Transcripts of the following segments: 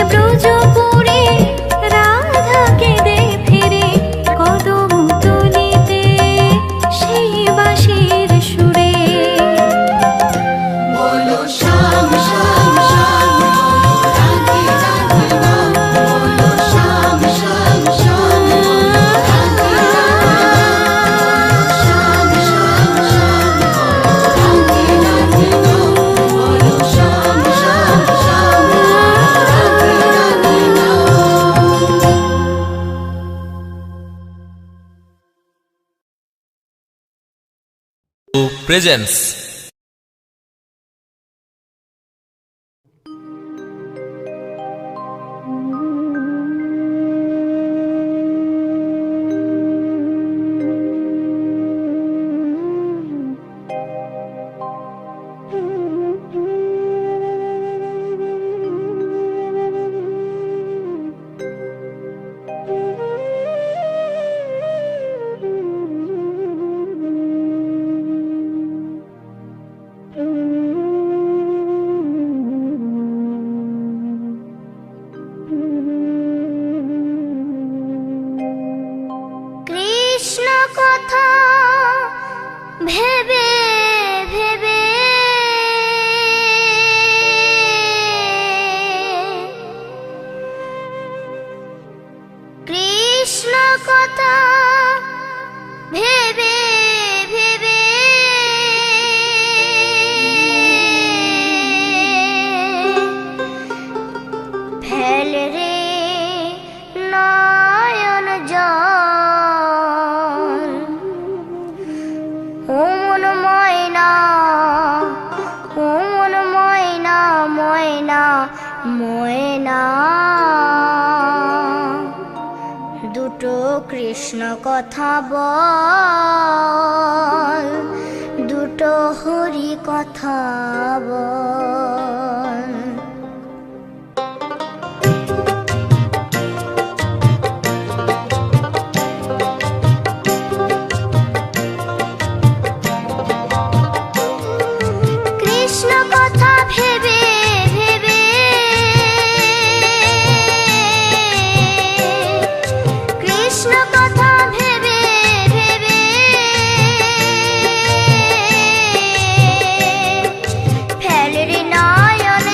ব্রজপুরে রাধা কেঁদে ফেরে presents কৃষ্ণ কথা ভেবে ভেবে কৃষ্ণ কথা ভেবে ভেবে ফেল রে নয়ন জল ও মন ময়না ও মন ময়না ময়না ময়না দুটো কৃষ্ণ কথা বল দুটো হরি কথা বল কৃষ্ণ কথা ভেবে ভেবে কৃষ্ণ কথা ভেবে ভেবে ফেল রে নয়ন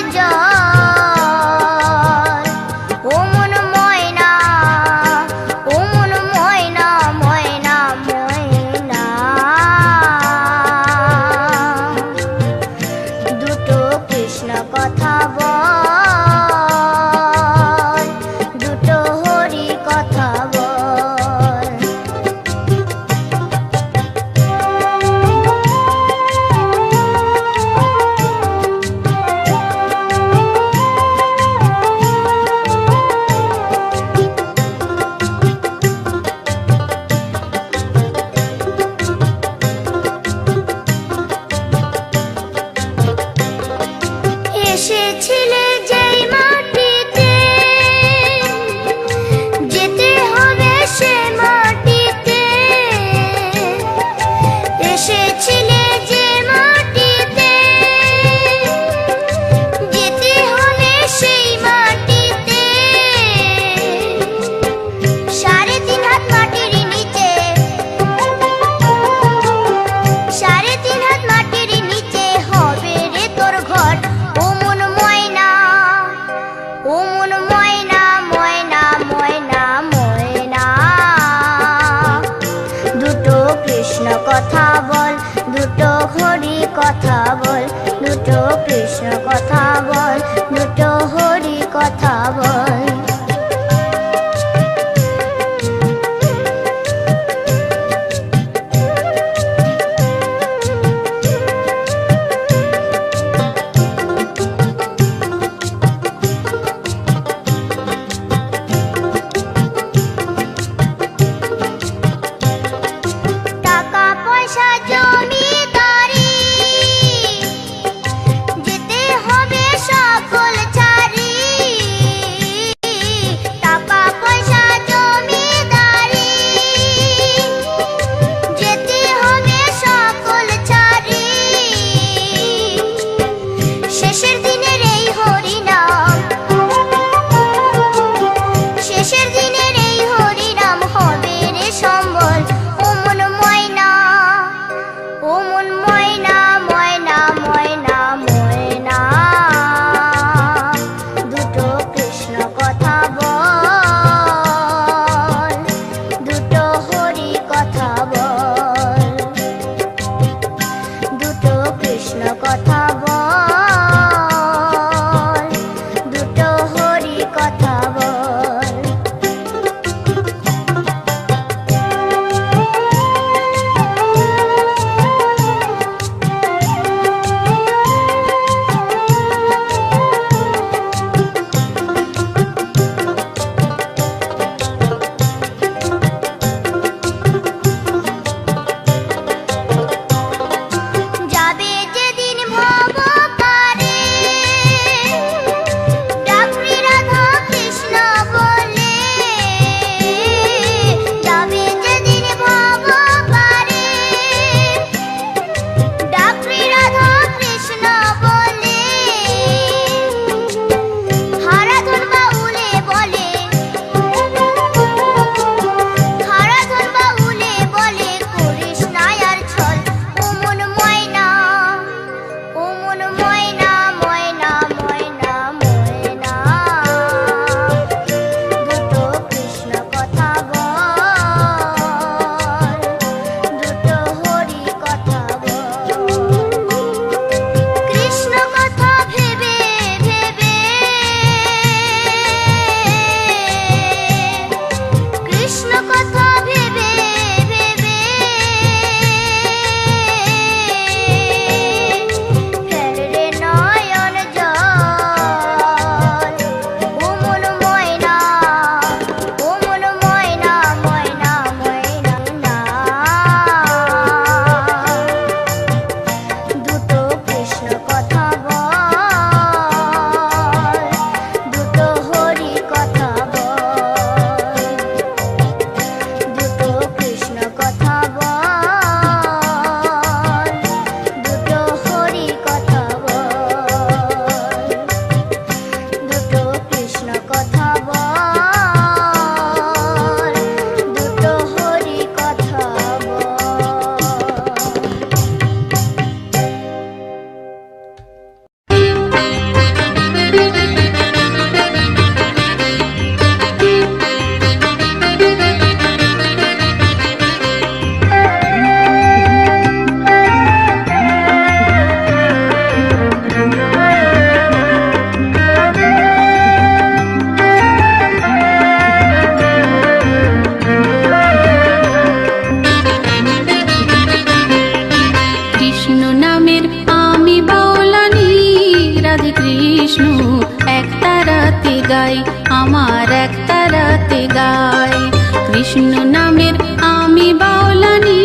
কৃষ্ণ নামের আমি বাউলানি,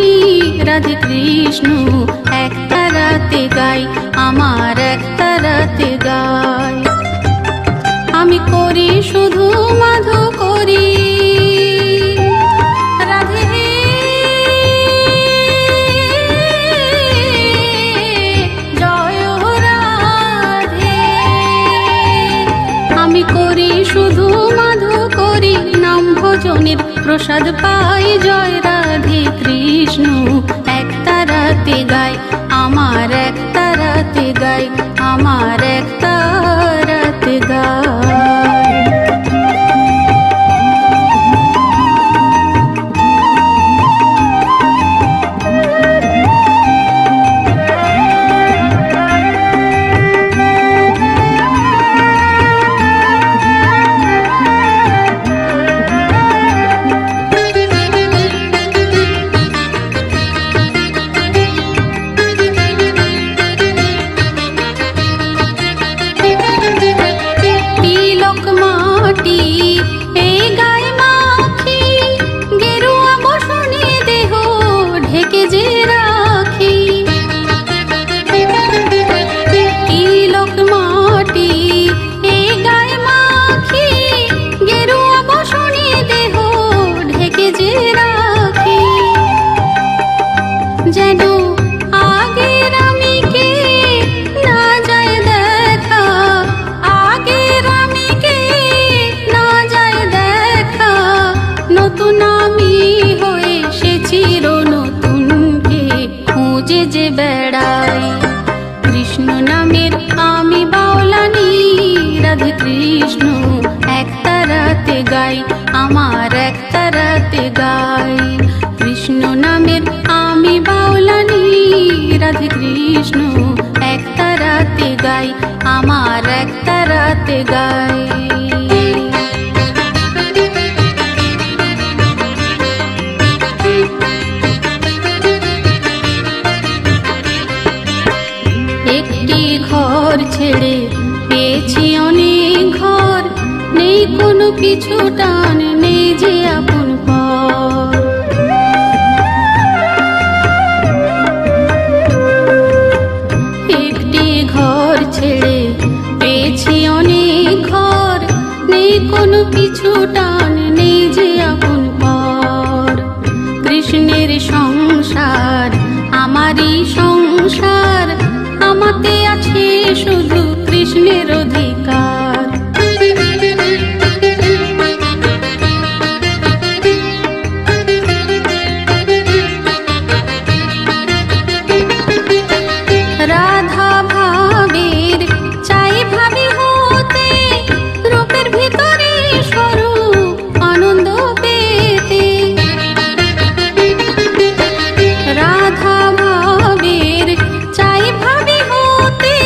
রাধে কৃষ্ণ একটা রাতে গাই, আমার একটা রাতে গাই। আমি করি শুধু মাধু করি, রাধে জয় রাধে। আমি করি শুধু মাধু করি, নাম ভজনের প্রসাদ পাই, জয় রাধে কৃষ্ণ একটা রাতে গাই, আমার একটা রাতে গাই, আমার একটা রাতে গাই। কৃষ্ণ নামের আমি বাউলানি, রাধে কৃষ্ণ একটা রাতে গাই, আমার একটা রাতে গাই। কৃষ্ণ নামের আমি বাউলানি, রাধে কৃষ্ণ একটা রাতে গাই, আমার একটা রাতে গাই। ঘর ছেড়ে পেয়েছি অনেক ঘর, নেই কোনো পিছু টান, নেই যে আপন পর। একটি ঘর ছেড়ে পেয়েছি অনেক ঘর, নেই কোনো পিছু টান, নেই যে আপন পর। কৃষ্ণের সংসার আমারই সংসার, আমাতে আছে শুধু কৃষ্ণের অধিকার। রাধা ভাবের চাই ভাবি হতে, রূপের ভিতরে স্বরূপ আনন্দ পেতে। রাধা ভাবের চাই ভাবি হতে,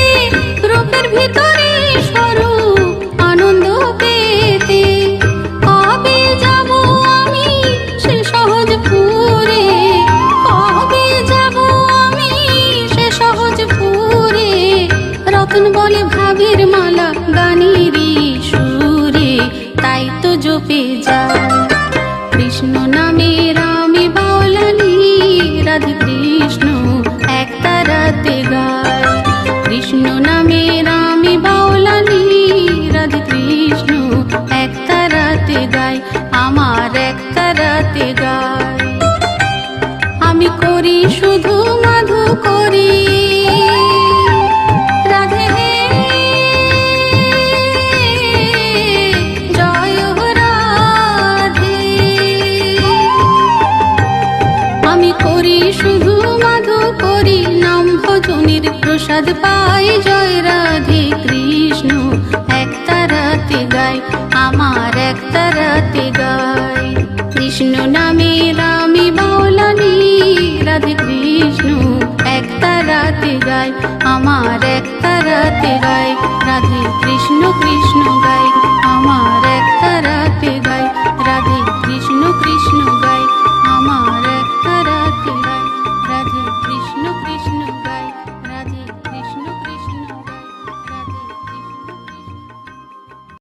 রূপের ভিতরে স্বরূপ আনন্দ পেতে। কবে যাব আমি সে সহজপুরে, কবে যাব আমি সে সহজপুরে। রতন বলে ভাবের মালা গানেরই সুরে, তাই তো জপে যায় কৃষ্ণ নামের আমি বাউলানি, রাধে কৃষ্ণ একটা রাতে গাই। কৃষ্ণ নামের আমি বাউলানি, রাধে কৃষ্ণ একটা রাতে গাই, আমার একটা রাতে গাই। আমি করি শুধু মাধু করি, রাধে জয় রাধে। আমি করি শুধু মাধু করি, নাম ভজনের প্রসাদ পাই, জয় রাধে কৃষ্ণ একটা রাতে গাই, আমার একটা রাতে গাই। কৃষ্ণ নামের আমি বাউলানি, রাধে কৃষ্ণ একটা রাতে গাই, আমার একটা রাতে গাই। রাধে কৃষ্ণ কৃষ্ণ গাই, আমার